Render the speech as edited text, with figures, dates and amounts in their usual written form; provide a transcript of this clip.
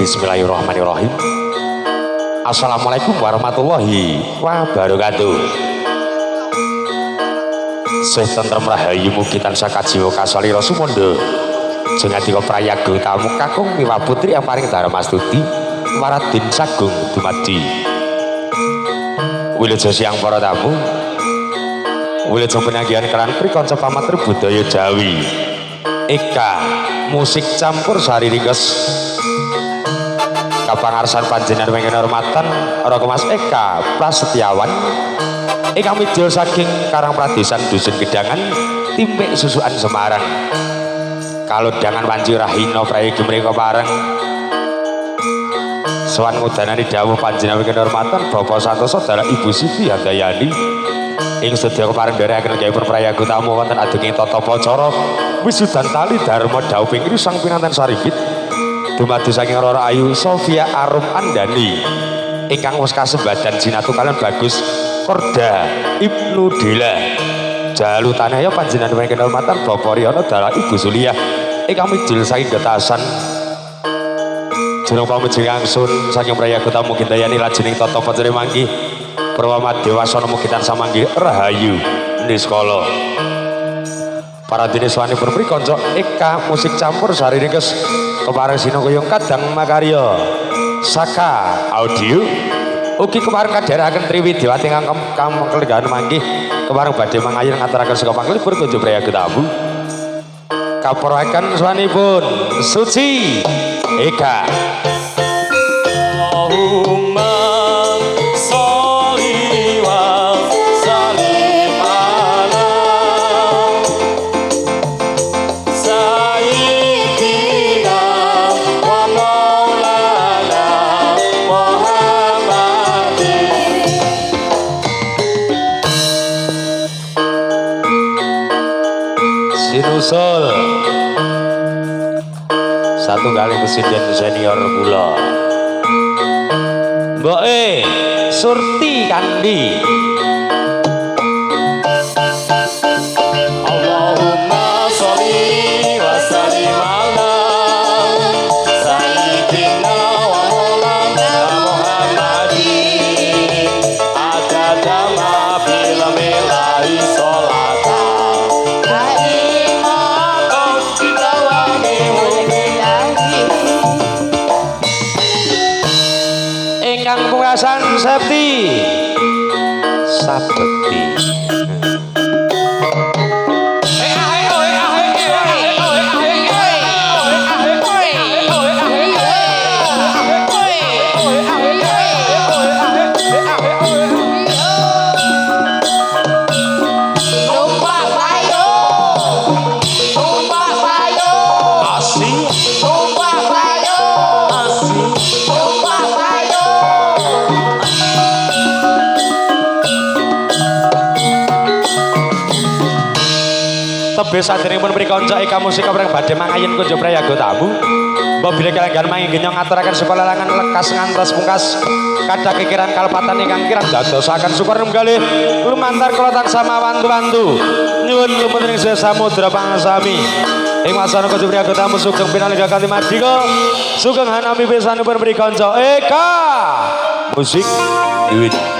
Bismillahirrahmanirrahim. Assalamualaikum warahmatullahi wabarakatuh. Sih tentrem rahayu mugi tansah kajiwa kasalira sumandha. Jengadika prayaga tamu kakung miwah putri yang paring dharmastuti waradin sagung dumadi. Wilujeng siang para tamu. Wilujeng penanggihan kelan prikanca pamatri budaya Jawi. Eka musik campur sari ringkes kapangarsan panjenengan wingking hormatan Raka Mas Eka Prasetyawan ingkang midya saking Karang Pradesan Dusun Gedangan Timpik Susukan Semarang kalodhangan Wanci Rahina prayagi mriku pareng sowan ngudanani dawuh panjenengan wingking hormatan Bapak Santosa dalah Ibu Siti Handayani ing sedaya kepareng nderekaken gayipun prayaga tamu wonten adenging tata pacara wisudan tali dharma dawuh ping sang pinanten saribit dumadi saking Roro Ayu Sofia Arum Andani ingkang wis kasembadan jinatu kalian Bagus Korda Ibnu Dela jalu tanaya panjenengan wingking hormatan Bapak Riyana dalah Ibu Suliah ingkang midil saking getasan jeneng pamuji angsun saking prayaga tamu Gindayani lajening tata pacara mangki Prawa Dewasana mugi tansah manggi rahayu niskala. Para dene swanipun prikanca Eka musik campur sari ringkes kepareng sinengkuyung kadang makarya Saka Audio ugi kepareng kadherekaken Triwidiwati ingkang kelenggahan mangki kepareng badhe mangayun ngaturaken saka panglipur kunjuk prayaga tamu kapuraken swanipun Suci Eka. Allahumma Sinusul satu kali presiden senior kula Mbok Surti Kandi. Allahumma sholli wa sallim ala sayyidina wa maulana Muhammadin adada ma bil milai sholata ingkang pungkasan Septi Sabekti. Tebih saderengipun prikanca Eka musik kepareng badhe mangayun kunjuk prayaga tamu mbok bilih kalenggan mangingin ngaturaken sekolah langan lekas ngantos pungkas kathah kekiran kalpatan ingkang kirang dadosaken syukur kalih lumantar kula tansah mawantu-wantu nyuwun lumantar ing samudra pangsami ing wasana kunjuk prayaga tamu sugeng pinalengga kanthi madika sugeng hanami pisanipun prikanca Eka musik duit.